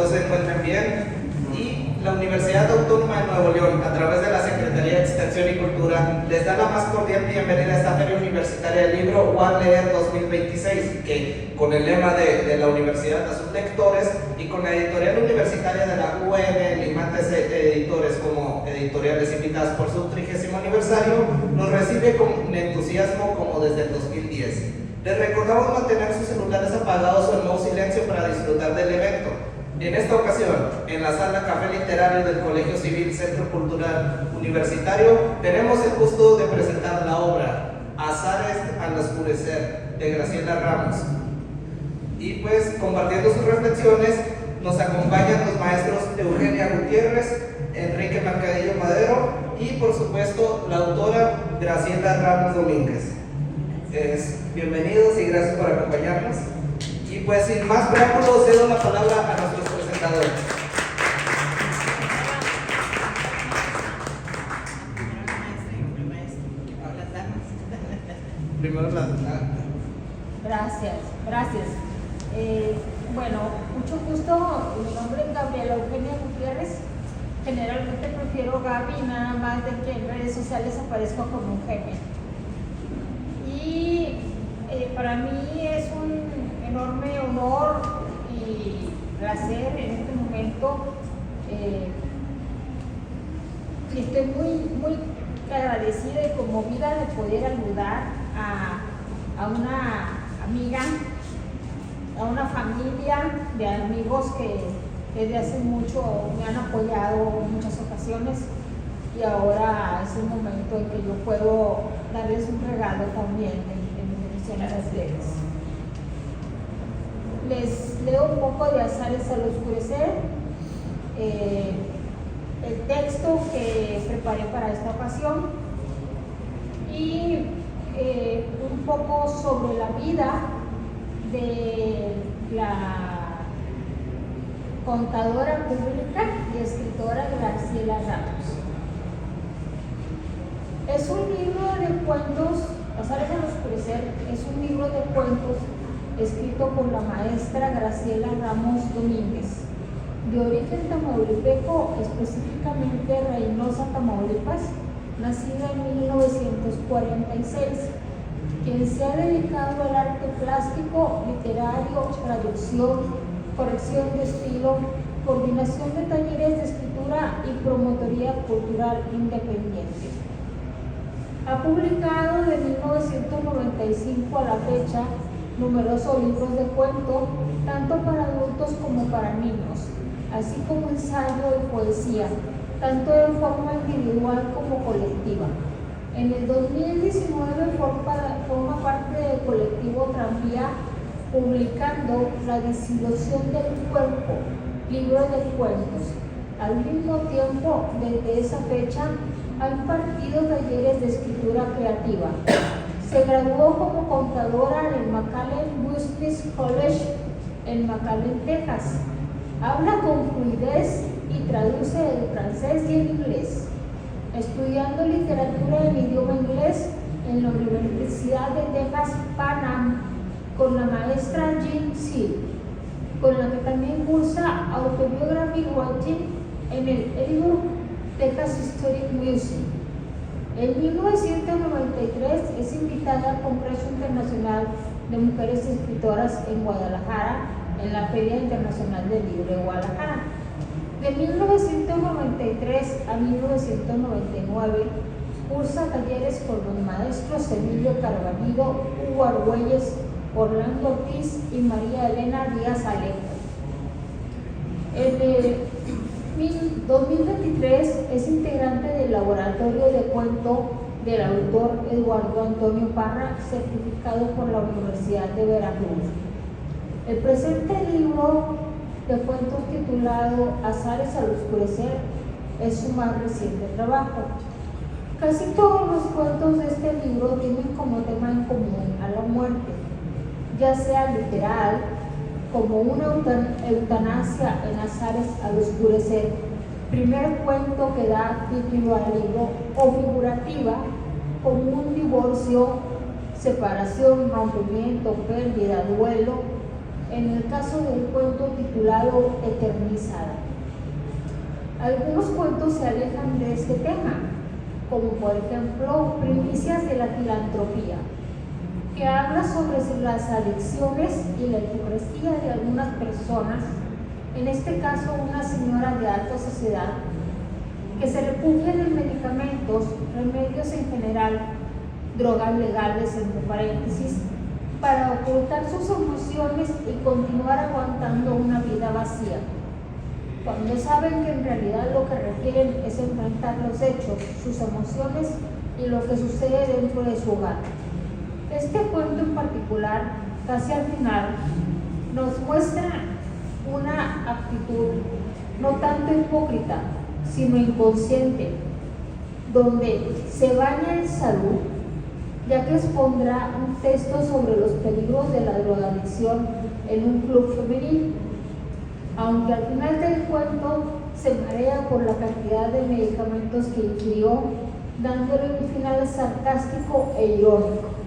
todos se encuentren bien. Y la Universidad Autónoma de Nuevo León, a través de la Secretaría de Extensión y Cultura, les da la más cordial bienvenida a esta Feria Universitaria del Libro UAL Leer 2026, que con el lema de la universidad a sus lectores y con la editorial universitaria de la UEM, Limantes Editores como editoriales invitadas por su 30º aniversario, nos recibe con entusiasmo como desde el 2010. Les recordamos mantener sus celulares apagados o en modo silencio para disfrutar del evento. En esta ocasión, en la sala Café Literario del Colegio Civil Centro Cultural Universitario, tenemos el gusto de presentar la obra Azares al Oscurecer, de Graciela Ramos. Y pues, compartiendo sus reflexiones, nos acompañan los maestros Eugenia Gutiérrez, Enrique Mercadillo Madero y, por supuesto, la autora Graciela Ramos Domínguez. Bienvenidos y gracias por acompañarnos. Y pues, sin más preámbulos, cedo la palabra a nuestros presentadores. Primero las Gracias. Bueno, mucho gusto. Mi nombre es Gabriela Eugenia Gutiérrez. Generalmente prefiero Gaby, nada más de que en redes sociales aparezco como Eugenia. Y para mí es un enorme honor y placer en este momento. Y estoy muy agradecida y conmovida de poder ayudar a una amiga, a una familia de amigos que desde hace mucho me han apoyado en muchas ocasiones, y ahora es el momento en que yo puedo darles un regalo también en bendición a ustedes. Les leo un poco de Azares al Oscurecer, el texto que preparé para esta ocasión, y un poco sobre la vida de la contadora pública y escritora Graciela Ramos. Es un libro de cuentos. Azares al Oscurecer es un libro de cuentos escrito por la maestra Graciela Ramos Domínguez, de origen tamaulipeco, específicamente Reynosa, Tamaulipas, nacida en 1946, quien se ha dedicado al arte plástico, literario, traducción, corrección de estilo, coordinación de talleres de escritura y promotoría cultural independiente. Ha publicado de 1995 a la fecha numerosos libros de cuento, tanto para adultos como para niños, así como ensayo y poesía, tanto en forma individual como colectiva. En el 2019 forma parte del colectivo Tranvía, publicando La desilusión del cuerpo, libro de cuentos. Al mismo tiempo, desde esa fecha, ha impartido talleres de escritura creativa. Se graduó como contadora en el McAllen Business College en McAllen, Texas. Habla con fluidez y traduce del francés y el inglés, estudiando literatura en idioma inglés en la Universidad de Texas Pan con la maestra Jean Seal, con la que también cursa Autobiography Writing en el Edinburgh Texas Historic Museum. En 1993 es invitada al Congreso Internacional de Mujeres Escritoras en Guadalajara, en la Feria Internacional del Libro de Guadalajara. De 1993 a 1999 cursa talleres con los maestros Emilio Carballido, Hugo Argüelles, Orlando Ortiz y María Elena Díaz Alejo. En 2023 es integrante del laboratorio de cuento del autor Eduardo Antonio Parra, certificado por la Universidad de Veracruz. El presente libro de cuentos titulado Azares al Oscurecer es su más reciente trabajo. Casi todos los cuentos de este libro tienen como tema en común a la muerte, ya sea literal, como una eutanasia en Azares al Oscurecer, primer cuento que da título al libro, o figurativa, como un divorcio, separación, rompimiento, pérdida, duelo, en el caso del cuento titulado Eternizada. Algunos cuentos se alejan de este tema, como por ejemplo Primicias de la filantropía, que habla sobre las adicciones y la hipocresía de algunas personas, en este caso una señora de alta sociedad, que se refugian en medicamentos, remedios en general, drogas legales entre paréntesis, para ocultar sus emociones y continuar aguantando una vida vacía, cuando saben que en realidad lo que requieren es enfrentar los hechos, sus emociones y lo que sucede dentro de su hogar. Este cuento en particular, casi al final, nos muestra una actitud no tanto hipócrita, sino inconsciente, donde se baña en salud, ya que expondrá un texto sobre los peligros de la drogadicción en un club femenil, aunque al final del cuento se marea por la cantidad de medicamentos que ingirió, dándole un final sarcástico e irónico.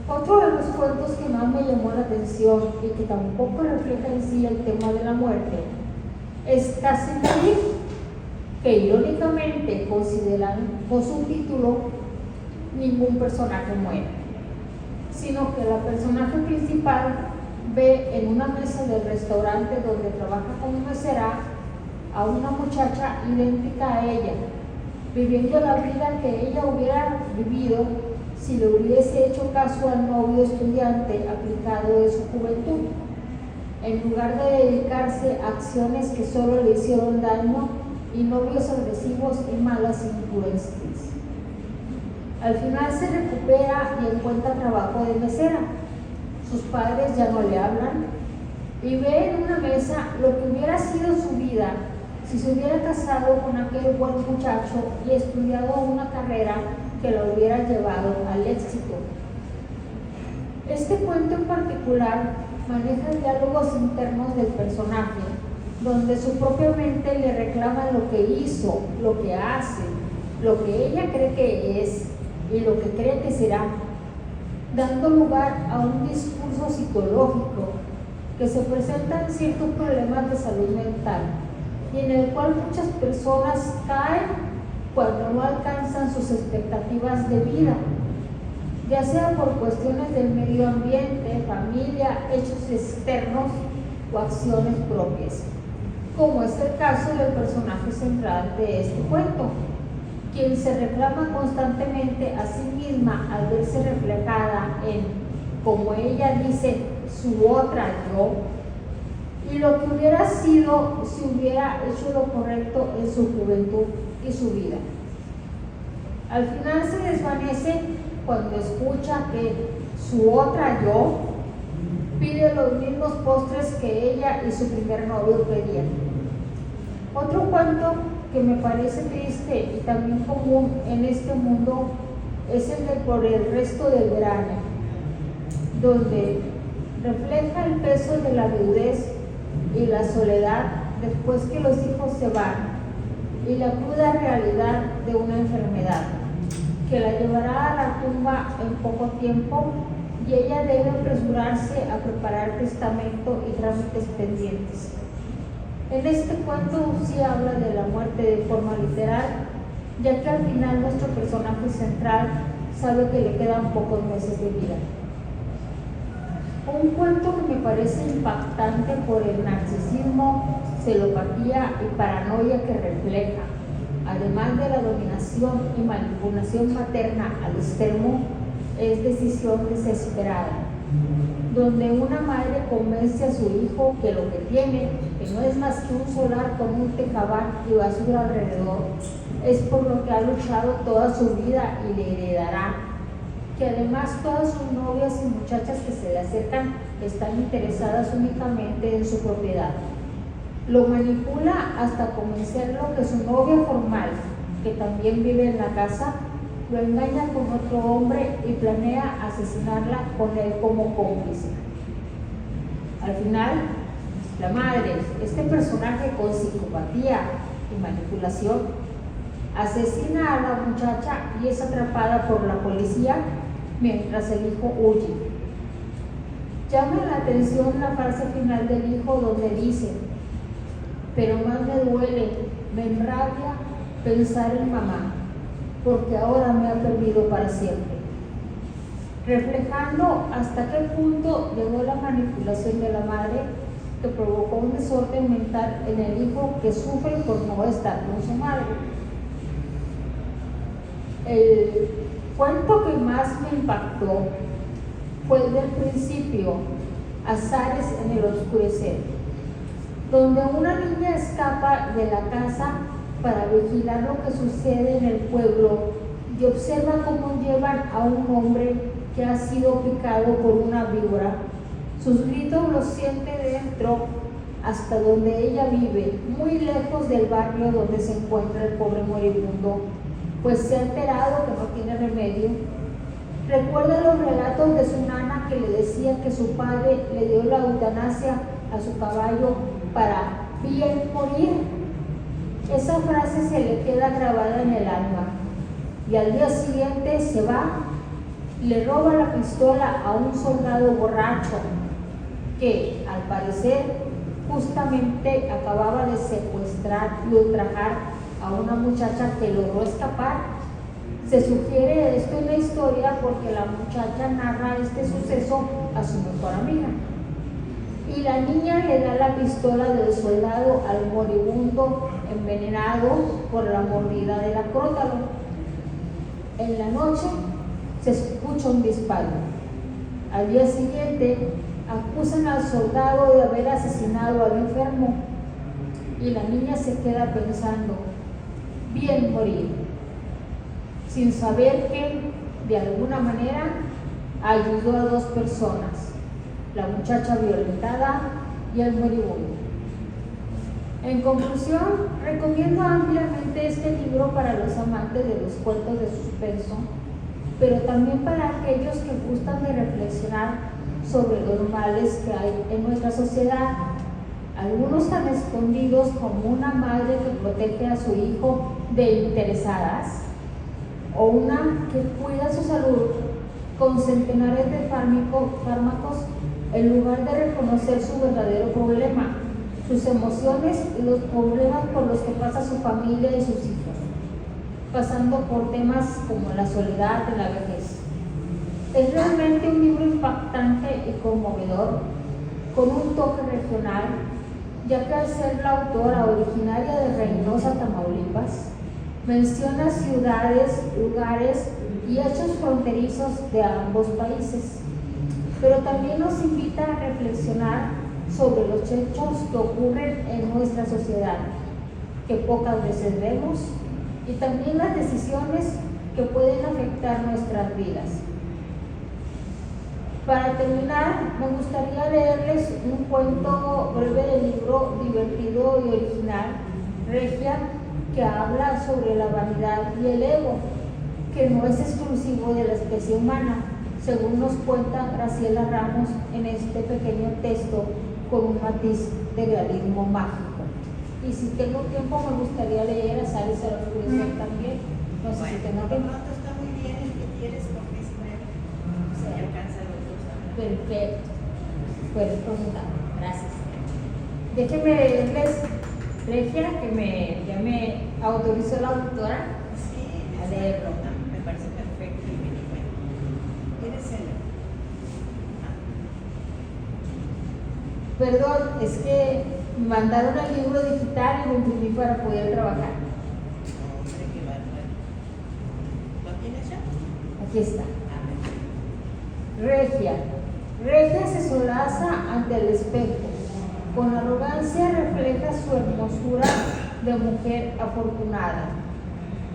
Otro de los cuentos que más me llamó la atención y que tampoco refleja en sí el tema de la muerte es Casi Morir, que irónicamente consideran por su título ningún personaje muere, sino que la personaje principal ve en una mesa del restaurante donde trabaja como mesera a una muchacha idéntica a ella, viviendo la vida que ella hubiera vivido si le hubiese hecho caso al novio estudiante aplicado de su juventud, en lugar de dedicarse a acciones que solo le hicieron daño y novios agresivos y malas influencias. Al final se recupera y encuentra trabajo de mesera. Sus padres ya no le hablan y ve en una mesa lo que hubiera sido su vida si se hubiera casado con aquel buen muchacho y estudiado una carrera que lo hubiera llevado al éxito. Este cuento en particular maneja diálogos internos del personaje, donde su propia mente le reclama lo que hizo, lo que hace, lo que ella cree que es y lo que cree que será, dando lugar a un discurso psicológico que se presenta en ciertos problemas de salud mental y en el cual muchas personas caen cuando no alcanzan sus expectativas de vida, ya sea por cuestiones del medio ambiente, familia, hechos externos o acciones propias, como es el caso del personaje central de este cuento, quien se reclama constantemente a sí misma al verse reflejada en, como ella dice, su otra yo, y lo que hubiera sido si hubiera hecho lo correcto en su juventud y su vida. Al final se desvanece cuando escucha que su otra yo pide los mismos postres que ella y su primer novio pedían. Otro cuento que me parece triste y también común en este mundo es el de Por el resto del verano, donde refleja el peso de la viudez y la soledad después que los hijos se van y la cruda realidad de una enfermedad que la llevará a la tumba en poco tiempo y ella debe apresurarse a preparar testamento y trámites pendientes. En este cuento sí habla de la muerte de forma literal, ya que al final nuestro personaje central sabe que le quedan pocos meses de vida. Un cuento que me parece impactante por el narcisismo, celopatía y paranoia que refleja, además de la dominación y manipulación materna al extremo, es Decisión desesperada, donde una madre convence a su hijo que lo que tiene, que no es más que un solar con un tejabán y basura alrededor, es por lo que ha luchado toda su vida y le heredará, que además todas sus novias y muchachas que se le acercan están interesadas únicamente en su propiedad. Lo manipula hasta convencerlo que su novia formal, que también vive en la casa, lo engaña con otro hombre y planea asesinarla con él como cómplice. Al final, la madre, este personaje con psicopatía y manipulación, asesina a la muchacha y es atrapada por la policía mientras el hijo huye. Llama la atención la frase final del hijo donde dice: pero más me duele, me enrabia pensar en mamá, porque ahora me ha perdido para siempre. Reflejando hasta qué punto llegó la manipulación de la madre, que provocó un desorden mental en el hijo que sufre por no estar con su madre. El cuento que más me impactó fue el del principio, Azares en el oscurecer, donde una niña escapa de la casa para vigilar lo que sucede en el pueblo y observa cómo llevan a un hombre que ha sido picado por una víbora. Sus gritos los siente dentro hasta donde ella vive, muy lejos del barrio donde se encuentra el pobre moribundo, pues se ha enterado que no tiene remedio. Recuerda los relatos de su nana que le decía que su padre le dio la eutanasia a su caballo para bien morir. Esa frase se le queda grabada en el alma y al día siguiente se va, le roba la pistola a un soldado borracho que, al parecer, justamente acababa de secuestrar y ultrajar a una muchacha que logró escapar. Se sugiere esto en la historia porque la muchacha narra este suceso a su mejor amiga. Y la niña le da la pistola del soldado al moribundo envenenado por la mordida del acrótalo. En la noche se escucha un disparo. Al día siguiente acusan al soldado de haber asesinado al enfermo y la niña se queda pensando, bien morir, sin saber que de alguna manera ayudó a dos personas, la muchacha violentada y el moribundo. En conclusión, recomiendo ampliamente este libro para los amantes de los cuentos de suspenso, pero también para aquellos que gustan de reflexionar sobre los males que hay en nuestra sociedad, algunos tan escondidos como una madre que protege a su hijo de interesadas, o una que cuida su salud con centenares de fármacos en lugar de reconocer su verdadero problema, sus emociones y los problemas por los que pasa su familia y sus hijos, pasando por temas como la soledad de la vejez. Es realmente un libro impactante y conmovedor, con un toque regional, ya que al ser la autora originaria de Reynosa, Tamaulipas, menciona ciudades, lugares y hechos fronterizos de ambos países, pero también nos invita a reflexionar sobre los hechos que ocurren en nuestra sociedad, que pocas veces vemos, y también las decisiones que pueden afectar nuestras vidas. Para terminar, me gustaría leerles un cuento breve del libro divertido y original, Regia, que habla sobre la vanidad y el ego, que no es exclusivo de la especie humana, según nos cuenta Graciela Ramos en este pequeño texto con un matiz de realismo mágico. Y si tengo tiempo me gustaría leer Azares en el oscurecer también. No sé si tengo tiempo. Está muy bien el que quieres porque es breve. Se alcanza los dos. Perfecto. Puedes preguntar. Gracias. Déjenme leerles Regia, que ya me autorizó la autora Sí, a leerlo. me parece perfecto y bien bueno. ¿Quieres el? Perdón, es que me mandaron el libro digital y lo imprimí para poder trabajar. Hombre, qué bárbaro. ¿Lo tienes ya? Aquí está. A ver. Regia. Regia se solaza ante el espejo. Con arrogancia refleja su hermosura de mujer afortunada,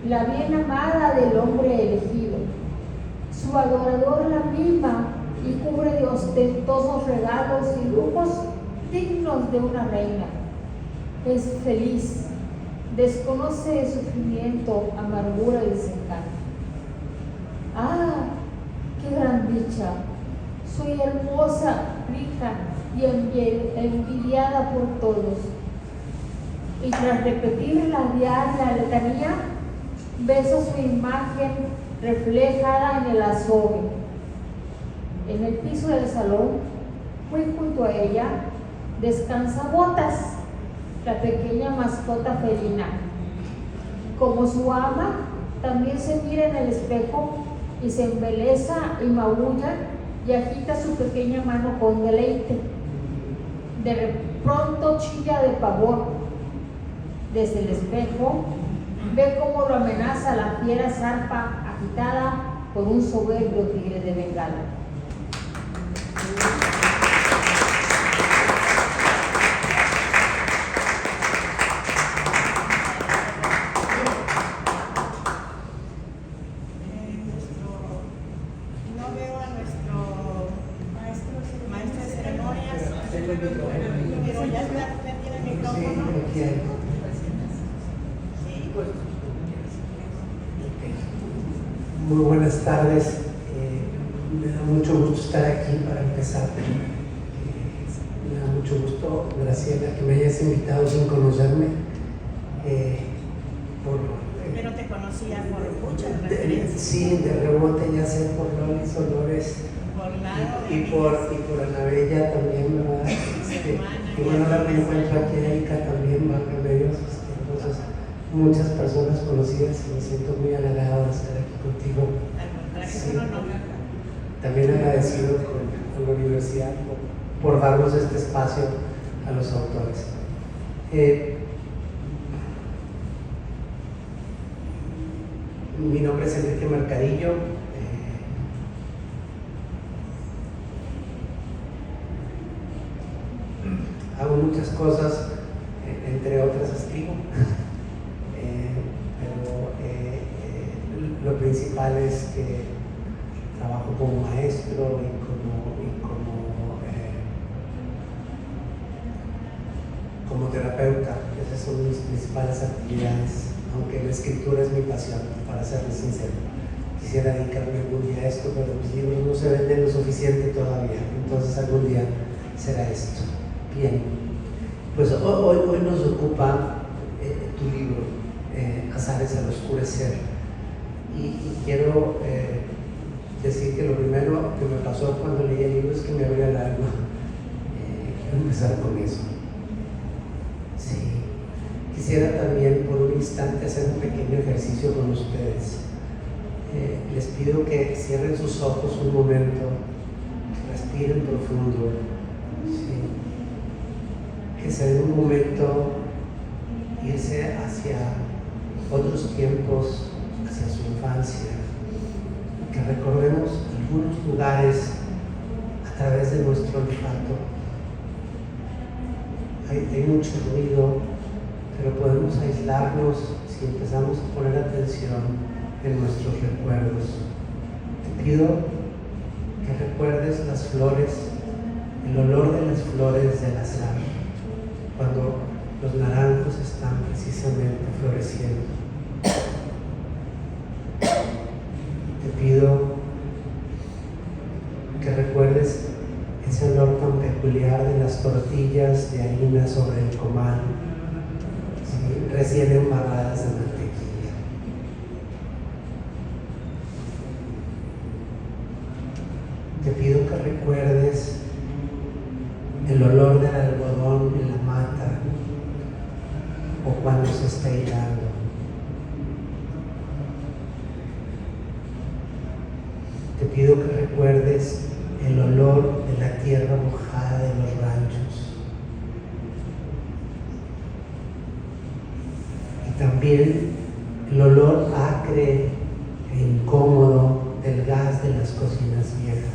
la bien amada del hombre elegido. Su adorador la mima y cubre de ostentosos regalos y lujos dignos de una reina. Es feliz, desconoce el sufrimiento, amargura y desencanto. ¡Ah, qué gran dicha! Soy hermosa, rica y envidiada por todos. Y tras repetir la diaria letanía, beso su imagen reflejada en el azogue. En el piso del salón, Muy junto a ella descansa Botas, la pequeña mascota felina. Como su ama, también se mira en el espejo y se embeleza y maulla y agita su pequeña mano con deleite. De pronto chilla de pavor. Desde el espejo ve cómo lo amenaza la fiera zarpa agitada por un soberbio tigre de Bengala. No veo a nuestro maestro de ceremonias, pero ya tiene el micrófono. Sí. Muy buenas tardes. Me da mucho gusto estar aquí para empezar. Me da mucho gusto, Graciela, que me hayas invitado sin conocerme. Pero te conocía por muchas referencias. Sí, de rebote, ya sé, por Lolis Olores Por Lalo, y por Anabella también, ¿verdad? Y bueno, ahora me encuentro aquí, Erika también, más remedios. Entonces, muchas personas conocidas y me siento muy halagado de estar aquí contigo. al contrario, Sí. uno no. También agradecido con la universidad por darnos este espacio a los autores. Mi nombre es Enrique Mercadillo. Hago muchas cosas, entre otras escribo. Pero lo principal es que trabajo como maestro y como terapeuta. Esas son mis principales actividades, aunque la escritura es mi pasión, para serles sincero. Quisiera dedicarme algún día a esto, pero mis libros no se venden lo suficiente todavía, entonces algún día será esto. Bien, pues hoy nos ocupa tu libro, Azares al Oscurecer, y quiero decir que lo primero que me pasó cuando leí el libro es que me abrió el alma. Quiero empezar con eso. Sí. Quisiera también por un instante hacer un pequeño ejercicio con ustedes. Les pido que cierren sus ojos un momento, respiren profundo, ¿sí? Que se den un momento irse hacia otros tiempos, hacia su infancia, que recordemos algunos lugares a través de nuestro olfato. Hay mucho ruido, pero podemos aislarnos si empezamos a poner atención en nuestros recuerdos. Te pido que recuerdes las flores, el olor de las flores del azar, cuando los naranjos están precisamente floreciendo. Te pido que recuerdes ese olor tan peculiar de las tortillas de harina sobre el comal, ¿sí? Recién embarradas de mantequilla. Te pido que recuerdes el olor del algodón en la mata o cuando se está hilando. Te pido que recuerdes el olor de la tierra mojada de los ranchos. Y también el olor acre e incómodo del gas de las cocinas viejas.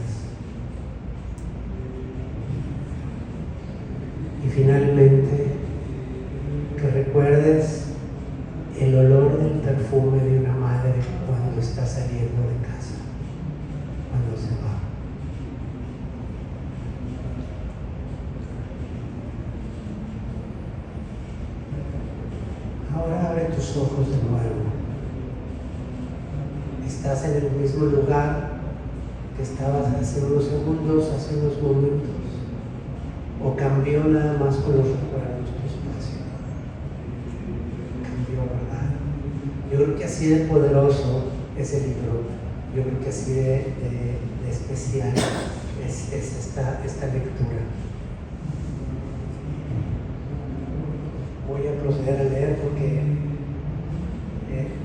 Y finalmente, que recuerdes el olor del perfume de una madre cuando está saliendo de casa, cuando se va. Ahora abre tus ojos de nuevo. Estás en el mismo lugar que estabas hace unos segundos, hace unos momentos. ¿O cambió nada más con los recuerdos tu espacio? Cambió, ¿verdad? Yo creo que así de poderoso es el libro. Yo creo que así de especial es esta lectura. Voy a proceder a leer porque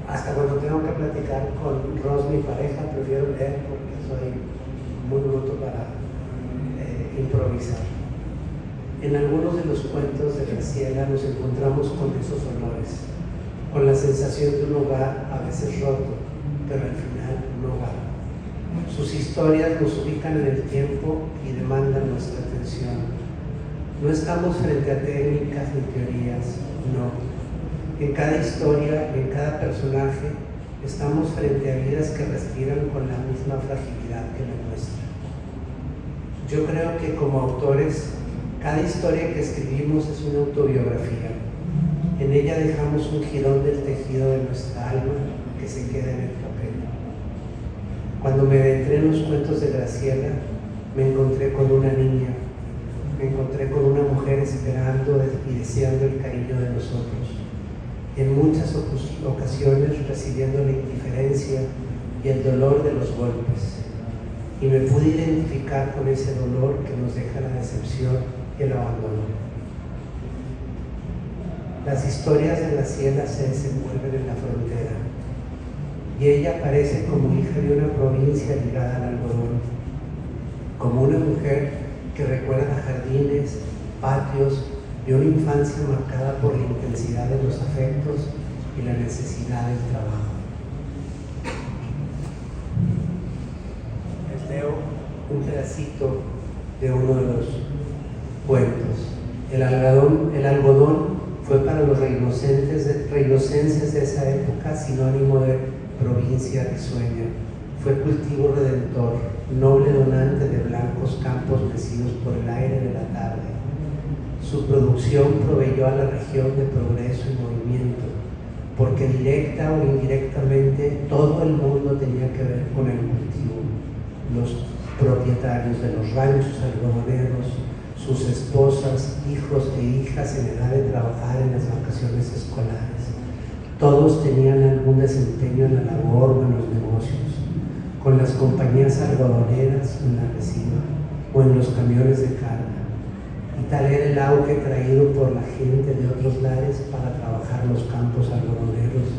hasta cuando tengo que platicar con Ros, mi pareja, prefiero leer porque soy muy bruto para improvisar. En algunos de los cuentos de Graciela nos encontramos con esos olores, con la sensación de un hogar a veces roto, pero al final un hogar. Sus historias nos ubican en el tiempo y demandan nuestra atención. No estamos frente a técnicas ni teorías, no. En cada historia, en cada personaje, estamos frente a vidas que respiran con la misma fragilidad que la nuestra. Yo creo que como autores, cada historia que escribimos es una autobiografía. En ella dejamos un jirón del tejido de nuestra alma que se queda en el papel. Cuando me adentré en los cuentos de Graciela, me encontré con una niña, me encontré con una mujer esperando y deseando el cariño de nosotros. En muchas ocasiones recibiendo la indiferencia y el dolor de los golpes. Y me pude identificar con ese dolor que nos deja la decepción y el abandono. Las historias de Graciela se desenvuelven en la frontera y ella aparece como hija de una provincia ligada al algodón, como una mujer que recuerda jardines, patios y una infancia marcada por la intensidad de los afectos y la necesidad del trabajo. Les leo un pedacito de uno de los cuentos. El algodón fue para los reinocenses de esa época sinónimo de provincia risueña. Fue cultivo redentor, noble donante de blancos campos mecidos por el aire de la tarde. Su producción proveyó a la región de progreso y movimiento, porque directa o indirectamente todo el mundo tenía que ver con el cultivo. Los propietarios de los ranchos algodoneros, sus esposas, hijos e hijas en edad de trabajar en las vacaciones escolares. Todos tenían algún desempeño en la labor o en los negocios, con las compañías algodoneras en la resina o en los camiones de carga. Y tal era el auge traído por la gente de otros lares para trabajar los campos algodoneros,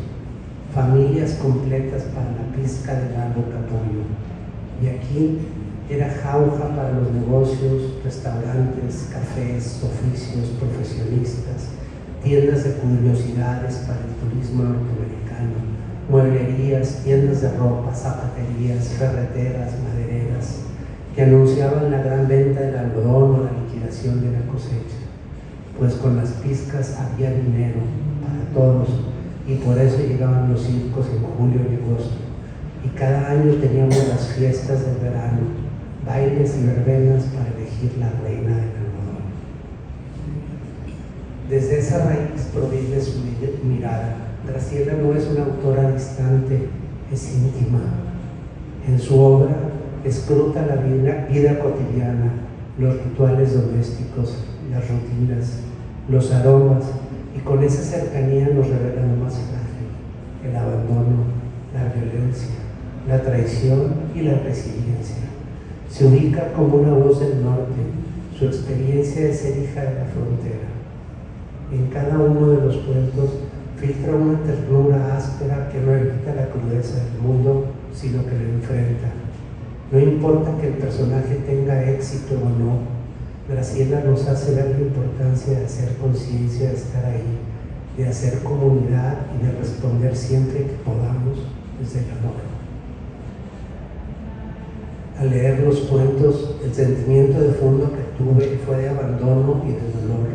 familias completas para la pizca de largo capullo. Y aquí era jauja para los negocios, restaurantes, cafés, oficios, profesionistas, tiendas de curiosidades para el turismo norteamericano, mueblerías, tiendas de ropa, zapaterías, ferreteras, madereras, que anunciaban la gran venta del algodón o la liquidación de la cosecha, pues con las pizcas había dinero para todos y por eso llegaban los circos en julio y agosto. Y cada año teníamos las fiestas del verano, bailes y verbenas para elegir la reina del algodón. Desde esa raíz proviene su mirada. Graciela no es una autora distante, es íntima. En su obra escruta la vida cotidiana, los rituales domésticos, las rutinas, los aromas, y con esa cercanía nos revela lo más frágil, el abandono, la violencia, la traición y la resiliencia. Se ubica como una voz del norte, su experiencia de ser hija de la frontera. En cada uno de los cuentos filtra una ternura áspera que no evita la crudeza del mundo, sino que lo enfrenta. No importa que el personaje tenga éxito o no, Graciela nos hace ver la importancia de hacer conciencia, de estar ahí, de hacer comunidad y de responder siempre que podamos desde el amor. Al leer los cuentos, el sentimiento de fondo que tuve fue de abandono y de dolor.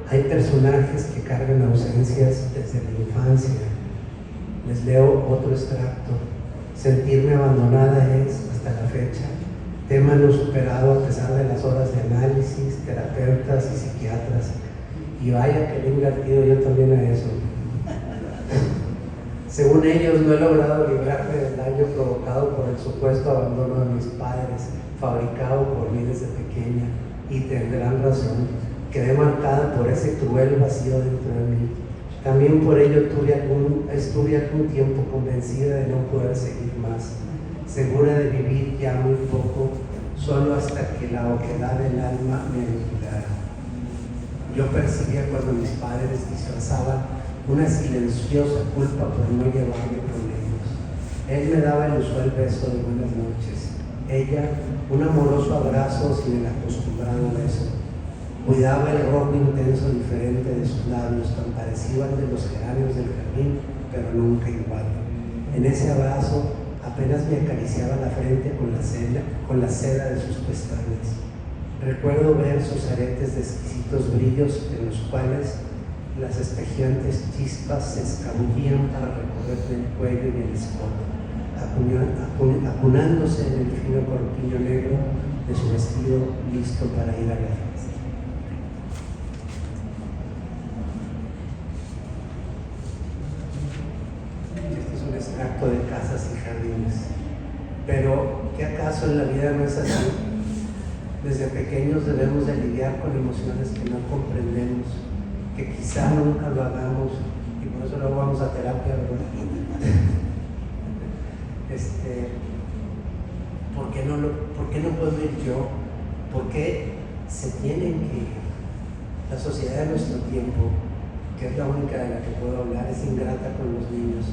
Hay personajes que cargan ausencias desde la infancia. Les leo otro extracto. Sentirme abandonada es, hasta la fecha, tema no superado a pesar de las horas de análisis, terapeutas y psiquiatras. Y vaya que le he invertido yo también a eso. Según ellos, no he logrado librarme del daño provocado por el supuesto abandono de mis padres, fabricado por mí desde pequeña, y tendrán razón, quedé marcada por ese cruel vacío dentro de mí. También por ello estuve algún tiempo convencida de no poder seguir más, segura de vivir ya muy poco, solo hasta que la oquedad del alma me aniquilara. Yo percibía cuando mis padres disfrazaban una silenciosa culpa por no llevarme con ellos. Él me daba el usual beso de buenas noches, ella un amoroso abrazo sin el acostumbrado beso. Cuidaba el rojo intenso diferente de sus labios, tan parecido al de los geranios del jardín, pero nunca igual. En ese abrazo apenas me acariciaba la frente con la seda de sus pestañas. Recuerdo ver sus aretes de exquisitos brillos en los cuales las espejeantes chispas se escabullían para recorrer el cuello y el escote, acunándose en el fino corpiño negro de su vestido listo para ir a la fiesta. Este es un extracto de Casas y Jardines. Pero, ¿qué acaso en la vida no es así? Desde pequeños debemos de lidiar con emociones que no comprendemos, que quizá nunca lo hagamos, y por eso luego vamos a terapia, ¿verdad? ¿Por qué no puedo ir yo? ¿Por qué se tienen que ir? La sociedad de nuestro tiempo, que es la única de la que puedo hablar, es ingrata con los niños.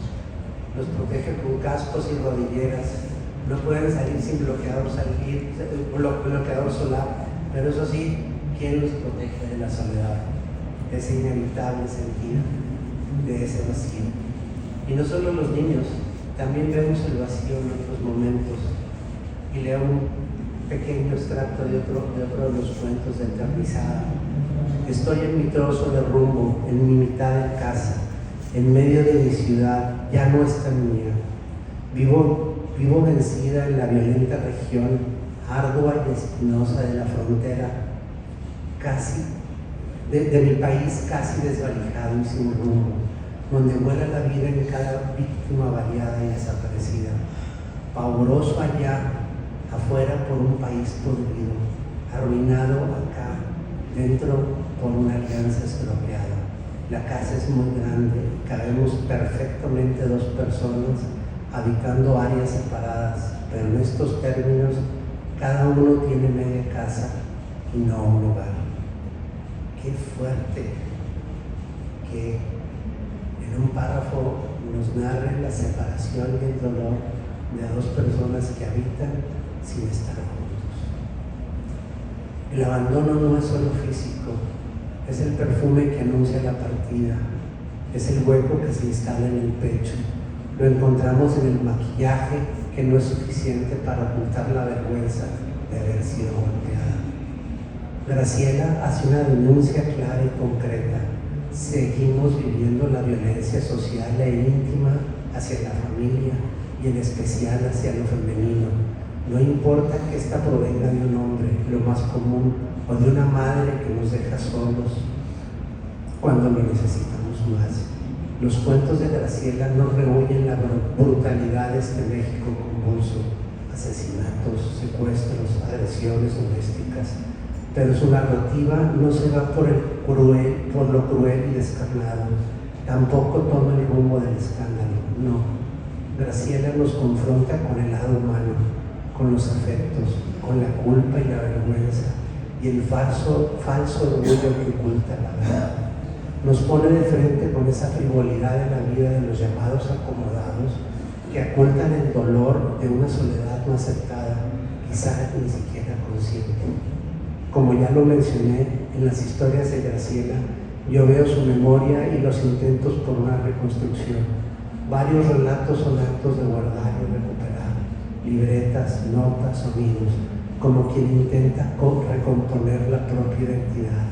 Los protege con cascos y rodilleras. No pueden salir sin bloqueador solar, pero eso sí, ¿quién los protege de la soledad? Ese inevitable sentir de ese vacío. Y no solo los niños, también vemos el vacío en otros momentos. Y leo un pequeño extracto de otro de los cuentos de Eternizada. Estoy en mi trozo de rumbo, en mi mitad de casa, en medio de mi ciudad, ya no es tan mía. Vivo vencida en la violenta región, ardua y espinosa de la frontera, casi, de mi país casi desvalijado y sin rumbo, donde vuela la vida en cada víctima variada y desaparecida. Pavoroso allá, afuera por un país podrido, arruinado acá, dentro por una alianza estropeada. La casa es muy grande, cabemos perfectamente 2 personas, habitando áreas separadas, pero en estos términos cada uno tiene media casa y no un hogar. Qué fuerte que en un párrafo nos narre la separación y el dolor de 2 personas que habitan sin estar juntos. El abandono no es solo físico, es el perfume que anuncia la partida, es el hueco que se instala en el pecho. Lo encontramos en el maquillaje que no es suficiente para ocultar la vergüenza de haber sido golpeada. Graciela hace una denuncia clara y concreta. Seguimos viviendo la violencia social e íntima hacia la familia y en especial hacia lo femenino. No importa que esta provenga de un hombre, lo más común, o de una madre que nos deja solos cuando lo necesitamos más. Los cuentos de Graciela no rehuyen la brutalidad de este México convulso, asesinatos, secuestros, agresiones domésticas, pero su narrativa no se va por lo cruel y descarnado, tampoco toma el rumbo del escándalo, no. Graciela nos confronta con el lado humano, con los afectos, con la culpa y la vergüenza, y el falso orgullo que oculta la verdad. Nos pone de frente con esa frivolidad de la vida de los llamados acomodados que ocultan el dolor de una soledad no aceptada, quizá ni siquiera consciente. Como ya lo mencioné en las historias de Graciela, yo veo su memoria y los intentos por una reconstrucción. Varios relatos son actos de guardar y recuperar, libretas, notas, sonidos, como quien intenta recomponer la propia identidad.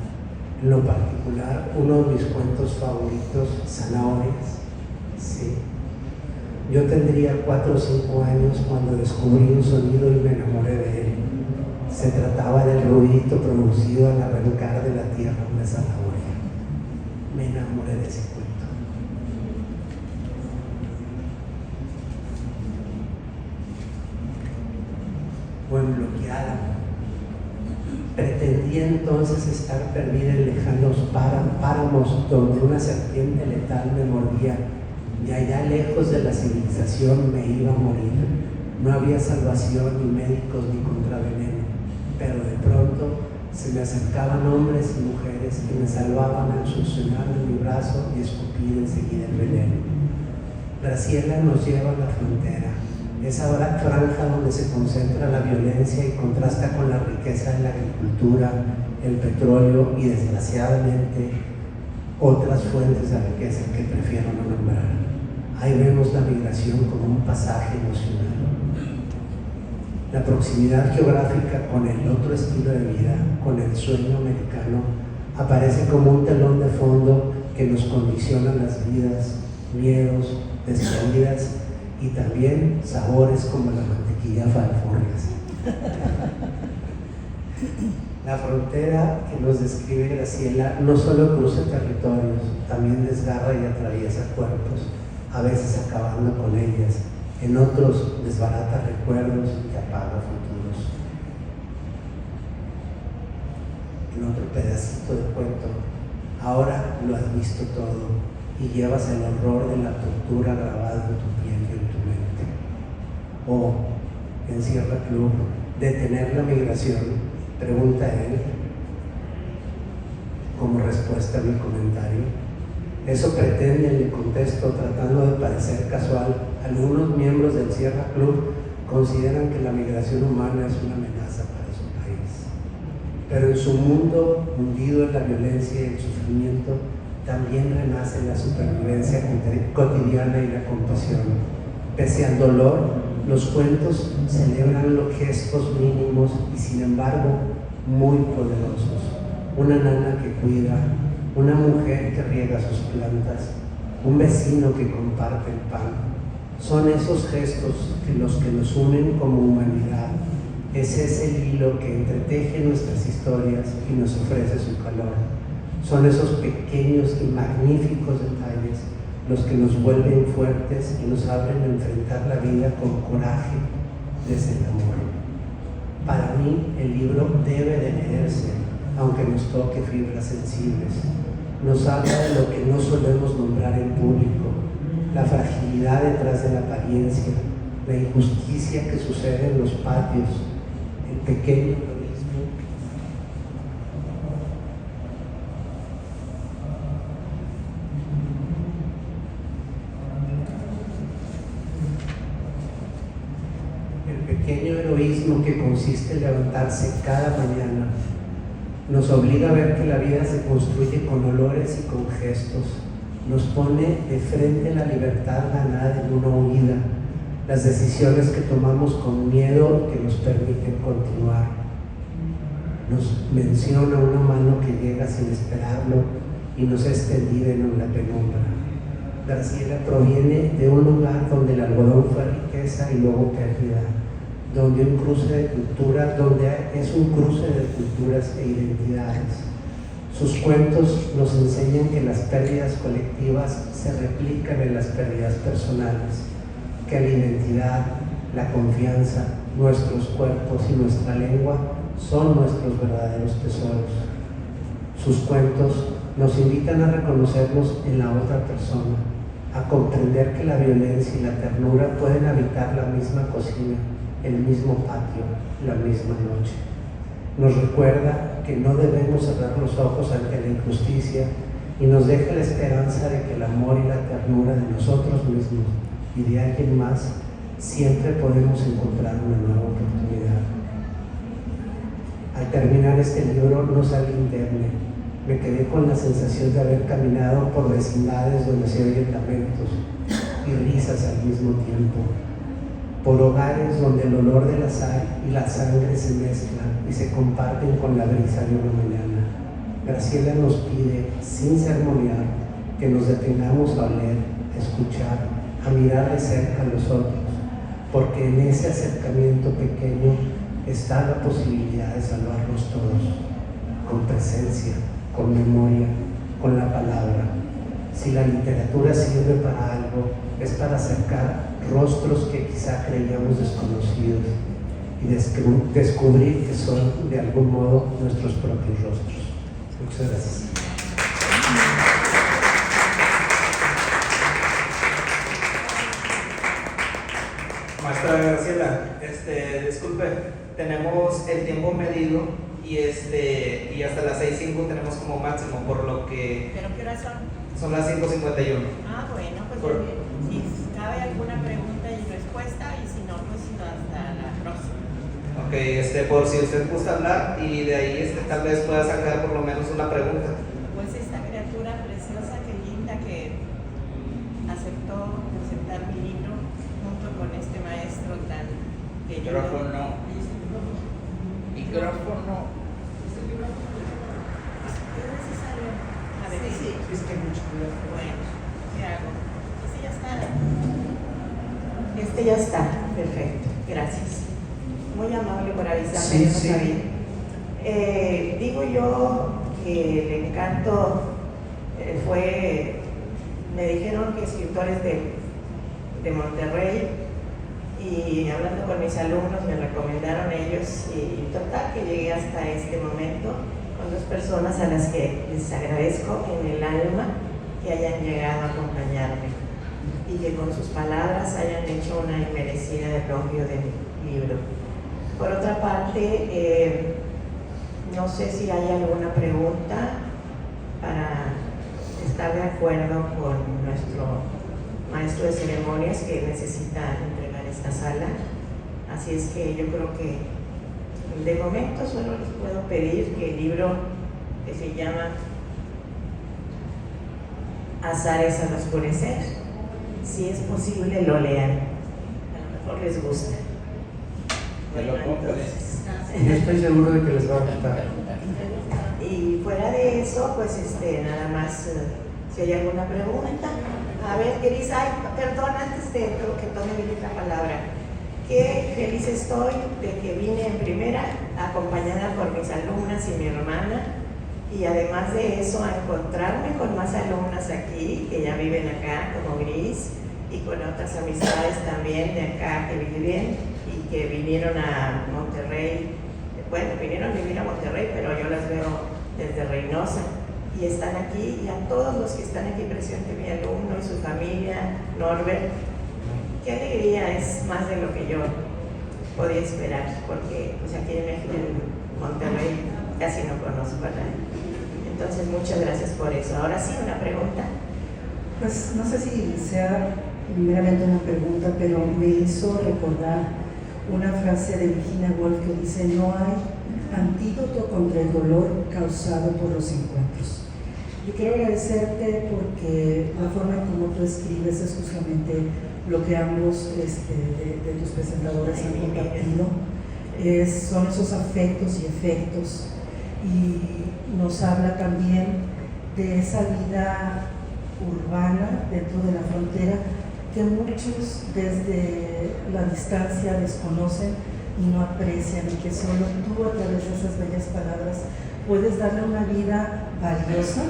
En lo particular, uno de mis cuentos favoritos, Zanahorias, sí. Yo tendría 4 o 5 años cuando descubrí un sonido y me enamoré de él. Se trataba del ruidito producido al arrancar de la tierra una zanahoria. Me enamoré de ese cuento. Buen bloqueada. Pretendía entonces estar perdida en lejanos páramos donde una serpiente letal me mordía, y allá lejos de la civilización me iba a morir. No había salvación, ni médicos, ni contraveneno. pero de pronto se me acercaban hombres y mujeres que me salvaban al succionar de mi brazo y escupir enseguida el veneno. Graciela nos lleva a la frontera, esa franja donde se concentra la violencia y contrasta con la riqueza de la agricultura, el petróleo y desgraciadamente otras fuentes de riqueza que prefiero no nombrar. Ahí vemos la migración como un pasaje emocional. La proximidad geográfica con el otro estilo de vida, con el sueño americano, aparece como un telón de fondo que nos condiciona las vidas, miedos, despedidas y también sabores como la mantequilla Falfurrias. La frontera que nos describe Graciela no solo cruza territorios, también desgarra y atraviesa cuerpos, a veces acabando con ellas, en otros desbarata recuerdos y apaga futuros. En otro pedacito de cuento, ahora lo has visto todo y llevas el horror de la tortura grabado en tu piel y en tu mente. O, en Sierra Club, detener la migración, pregunta él, como respuesta a mi comentario. Eso pretende, le contesto, tratando de parecer casual. Algunos miembros del Sierra Club consideran que la migración humana es una amenaza para su país. Pero en su mundo, hundido en la violencia y el sufrimiento, también renace la supervivencia cotidiana y la compasión. Pese al dolor, los cuentos celebran los gestos mínimos y sin embargo muy poderosos. Una nana que cuida, una mujer que riega sus plantas, un vecino que comparte el pan. Son esos gestos los que nos unen como humanidad. Ese es el hilo que entreteje nuestras historias y nos ofrece su calor. Son esos pequeños y magníficos detalles los que nos vuelven fuertes y nos abren a enfrentar la vida con coraje desde el amor. Para mí, el libro debe de leerse, aunque nos toque fibras sensibles. Nos habla de lo que no solemos nombrar en público, la fragilidad detrás de la apariencia, la injusticia que sucede en los patios, el pequeño egoísmo. El pequeño heroísmo que consiste en levantarse cada mañana nos obliga a ver que la vida se construye con olores y con gestos. Nos pone de frente la libertad ganada en una huida, las decisiones que tomamos con miedo que nos permiten continuar. Nos menciona una mano que llega sin esperarlo y nos es tendida en la penumbra. Graciela proviene de un lugar donde el algodón fue riqueza y luego pérdida, donde es un cruce de culturas e identidades. Sus cuentos nos enseñan que las pérdidas colectivas se replican en las pérdidas personales, que la identidad, la confianza, nuestros cuerpos y nuestra lengua son nuestros verdaderos tesoros. Sus cuentos nos invitan a reconocernos en la otra persona, a comprender que la violencia y la ternura pueden habitar la misma cocina, el mismo patio, la misma noche. Nos recuerda que no debemos cerrar los ojos ante la injusticia y nos deja la esperanza de que el amor y la ternura de nosotros mismos y de alguien más siempre podemos encontrar una nueva oportunidad. Al terminar este libro no salí indemne. Me quedé con la sensación de haber caminado por vecindades donde se oyen lamentos y risas al mismo tiempo, por hogares donde el olor de la sal y la sangre se mezclan y se comparten con la brisa de una mañana. Graciela nos pide, sin sermonear, que nos detengamos a oler, a escuchar, a mirar de cerca a los otros, porque en ese acercamiento pequeño está la posibilidad de salvarnos todos, con presencia, con memoria, con la palabra. Si la literatura sirve para algo, es para acercar rostros que quizá creíamos desconocidos y descubrir que son de algún modo nuestros propios rostros. Muchas gracias. Maestra Graciela, disculpe, tenemos el tiempo medido y hasta las 6:05 tenemos como máximo, por lo que ¿Pero qué horas son? son las 5:51. Ah, bueno, pues Por- si cabe alguna pregunta y respuesta, y si no, pues hasta la próxima. Ok, por si usted gusta hablar y de ahí tal vez pueda sacar por lo menos una pregunta. Pues esta criatura preciosa, que linda, que aceptar mi libro junto con este maestro tan querido. Micrófono. ¿Es necesario? A ver, Sí, es que mucho cuidado. Bueno, ¿qué hago? Este ya está, perfecto, gracias. Muy amable por avisarme, Sí, no sí. sabía. Digo yo que el encanto me dijeron que escritores de Monterrey, y hablando con mis alumnos me recomendaron ellos, y total que llegué hasta este momento con dos personas a las que les agradezco en el alma que hayan llegado a acompañarme y que con sus palabras hayan hecho una inmerecida elogio de mi libro. Por otra parte, no sé si hay alguna pregunta para estar de acuerdo con nuestro maestro de ceremonias que necesita entregar esta sala. Así es que yo creo que de momento solo les puedo pedir que el libro que se llama Azares al oscurecer, si es posible lo lean, a lo mejor les gusta. Te lo compres. Yo estoy seguro de que les va a gustar. Y fuera de eso, pues nada más, si hay alguna pregunta. A ver, Gris, perdón, antes de que tome bien la palabra. Qué feliz estoy de que vine en primera, acompañada por mis alumnas y mi hermana, y además de eso, a encontrarme con más alumnas aquí, que ya viven acá, como Gris, y con otras amistades también de acá que viven y que vinieron a Monterrey. Bueno, vinieron a vivir a Monterrey, pero yo las veo desde Reynosa y están aquí, y a todos los que están aquí presentes, mi alumno y su familia, Norbert. Qué alegría, es más de lo que yo podía esperar, porque pues aquí en México, en Monterrey, casi no conozco a nadie. Entonces, muchas gracias por eso. Ahora sí, una pregunta. Pues no sé si sea primeramente una pregunta, pero me hizo recordar una frase de Virginia Woolf que dice: no hay antídoto contra el dolor causado por los encuentros. Yo quiero agradecerte porque la forma en cómo tú escribes es justamente lo que ambos de tus presentadores han compartido. Son esos afectos y efectos, y nos habla también de esa vida urbana dentro de la frontera que muchos desde la distancia desconocen y no aprecian, y que solo tú, a través de esas bellas palabras, puedes darle una vida valiosa,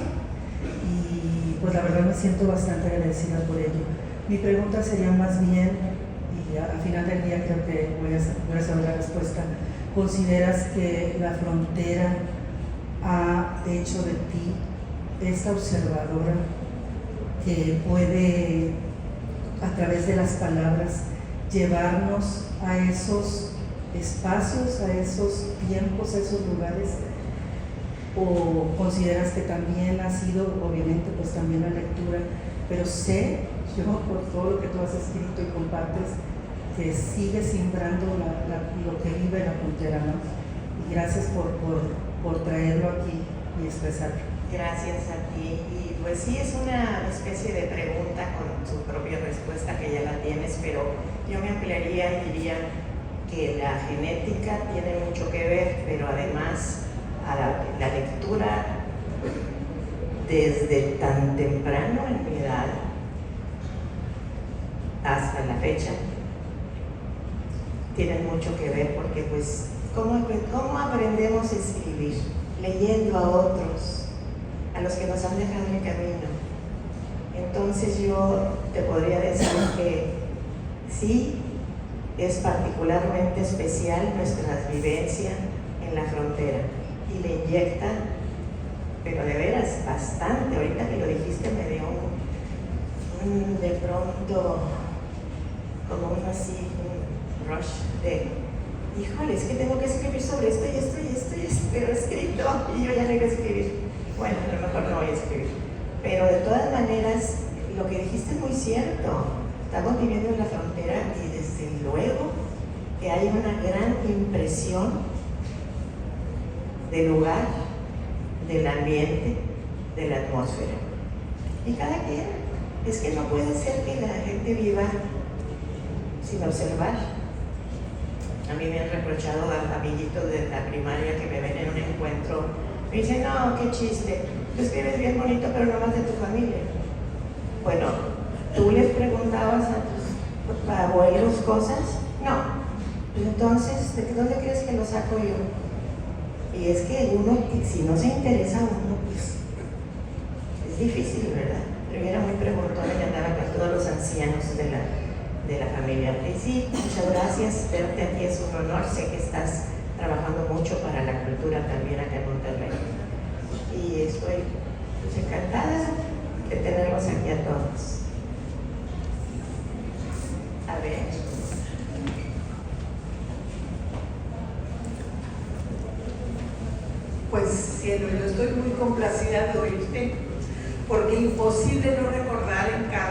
y pues la verdad me siento bastante agradecida por ello. Mi pregunta sería más bien, y al final del día creo que voy a saber la respuesta: ¿consideras que la frontera ha hecho de ti esta observadora que puede, a través de las palabras, llevarnos a esos espacios, a esos tiempos, a esos lugares? ¿O consideras que también ha sido, obviamente, pues también la lectura, pero sé, yo por todo lo que tú has escrito y compartes, que sigue sembrando lo que vive la frontera, ¿no? Y gracias por traerlo aquí y expresarlo. Gracias a ti. Y pues sí, es una especie de pregunta con su propia respuesta, que ya la tienes, pero yo me ampliaría y diría que la genética tiene mucho que ver, pero además a la lectura desde tan temprano en mi edad hasta la fecha tienen mucho que ver, porque pues ¿cómo aprendemos a escribir? Leyendo a otros, a los que nos han dejado el camino. Entonces yo te podría decir que sí, es particularmente especial nuestra vivencia en la frontera, y le inyecta, pero de veras, bastante. Ahorita que lo dijiste me dio de pronto como un rush de híjole, es que tengo que escribir sobre esto y esto y esto y esto, pero escrito, y yo ya no iba a escribir. Bueno, a lo mejor no voy a escribir. Pero de todas maneras, lo que dijiste es muy cierto. Estamos viviendo en la frontera y desde luego que hay una gran impresión del lugar, del ambiente, de la atmósfera. Y cada quien, es que no puede ser que la gente viva sin observar. A mí me han reprochado a amiguitos de la primaria que me ven en un encuentro. Me dicen, no, qué chiste, tú escribes bien bonito, pero no más de tu familia. Bueno, ¿tú les preguntabas a tus abuelos cosas? No. Pues entonces, ¿de dónde crees que lo saco yo? Y es que uno, si no se interesa uno, pues es difícil, ¿verdad? Pero yo era muy preguntona y andaba con todos los ancianos de la familia. Y sí, muchas gracias, verte aquí es un honor, sé que estás trabajando mucho para la cultura también acá en Monterrey. Y estoy pues, encantada de tenerlos aquí a todos. A ver. Pues cielo, yo estoy muy complacida de oírte, porque imposible no recordar en cada